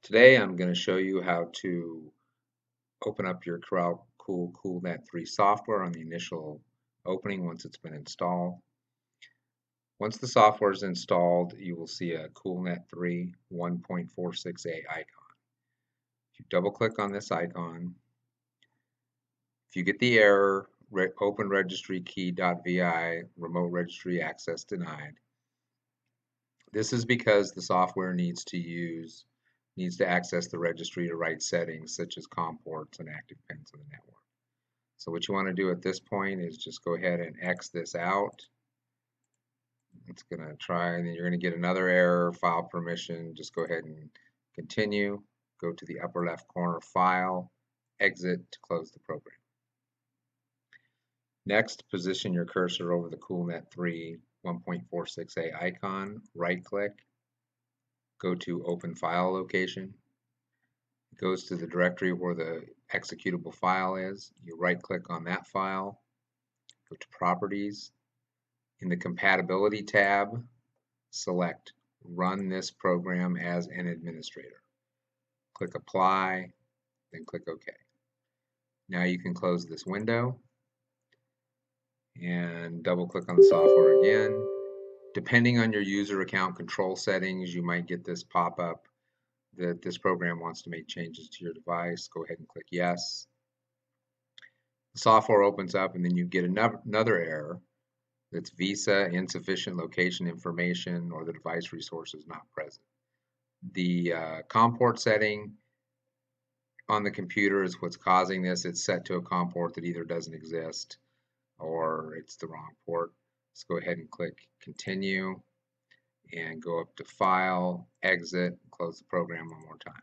Today I'm going to show you how to open up your Koolnet 3 software on the initial opening once it's been installed. Once the software is installed, you will see a Koolnet 3 1.46a icon. If you double click on this icon, if you get the error open registry key.vi remote registry access denied, this is because the software needs to access the registry to write settings such as COM ports and active pins in the network. So what you want to do at this point is just go ahead and X this out. It's going to try, and then you're going to get another error, file permission. Just go ahead and continue. Go to the upper left corner, File, Exit to close the program. Next, position your cursor over the Koolnet 3 1.46a icon, right click, go to Open File Location. It goes to the directory where the executable file is. You right click on that file, go to Properties. In the Compatibility tab, select Run this program as an administrator. Click Apply, then click OK. Now you can close this window and double click on the software again. Depending on your user account control settings, you might get this pop-up that this program wants to make changes to your device. Go ahead and click Yes. The software opens up and then you get another error that's Visa insufficient location information or the device resources not present. The COM port setting on the computer is what's causing this. It's set to a COM port that either doesn't exist or it's the wrong port. Let's go ahead and click Continue and go up to File, Exit, close the program one more time.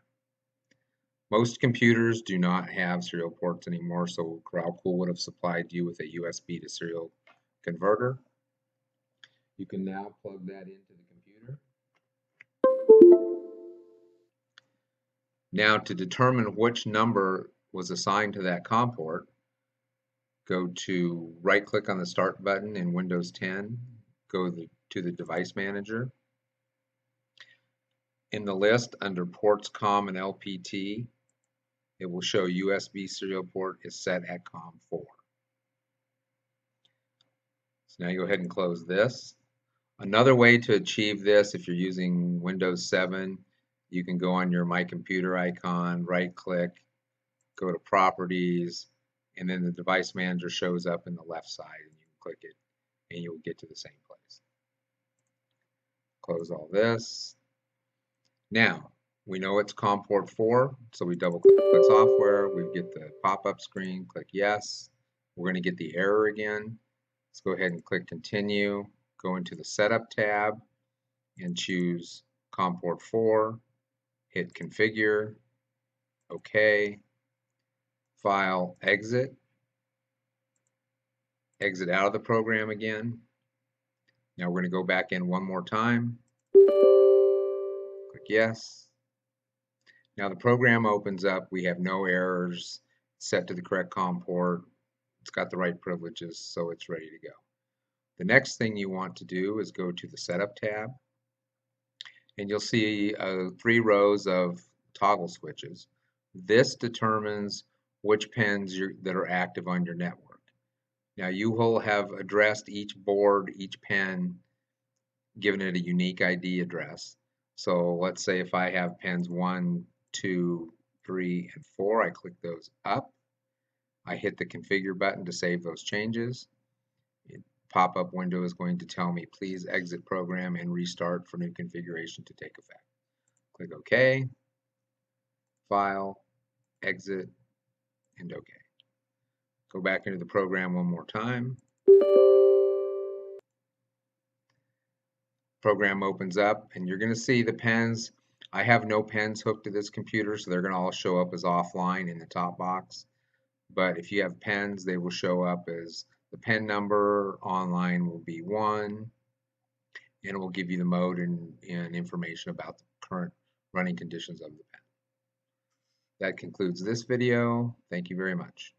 Most computers do not have serial ports anymore, so Graalcool would have supplied you with a USB to serial converter. You can now plug that into the computer. Now, to determine which number was assigned to that COM port, go to right click on the Start button in Windows 10, go to the Device Manager. In the list under Ports COM and LPT, it will show USB serial port is set at COM4. So now you go ahead and close this. Another way to achieve this, if you're using Windows 7, you can go on your My Computer icon, right click, go to Properties, and then the Device Manager shows up in the left side and you can click it and you'll get to the same place. Close all this. Now, we know it's COM port 4, so we double click the software, we get the pop-up screen, click Yes. We're going to get the error again. Let's go ahead and click Continue, go into the Setup tab and choose COM port 4, hit Configure, OK, File, Exit, exit out of the program again. Now we're going to go back in one more time, click Yes. Now the program opens up, we have no errors, set to the correct COM port, it's got the right privileges, so it's ready to go. The next thing you want to do is go to the Setup tab, and you'll see 3 rows of toggle switches. This determines which pins that are active on your network. Now you will have addressed each board, each pin, given it a unique ID address. So let's say if I have pins 1, 2, 3, and 4, I click those up. I hit the configure button to save those changes. The pop-up window is going to tell me please exit program and restart for new configuration to take effect. Click OK, File, Exit, and OK. Go back into the program one more time. Program opens up and you're going to see the pins. I have no pins hooked to this computer, so they're going to all show up as offline in the top box. But if you have pins, they will show up as the pin number online will be 1, and it will give you the mode and information about the current running conditions of the pen. That concludes this video. Thank you very much.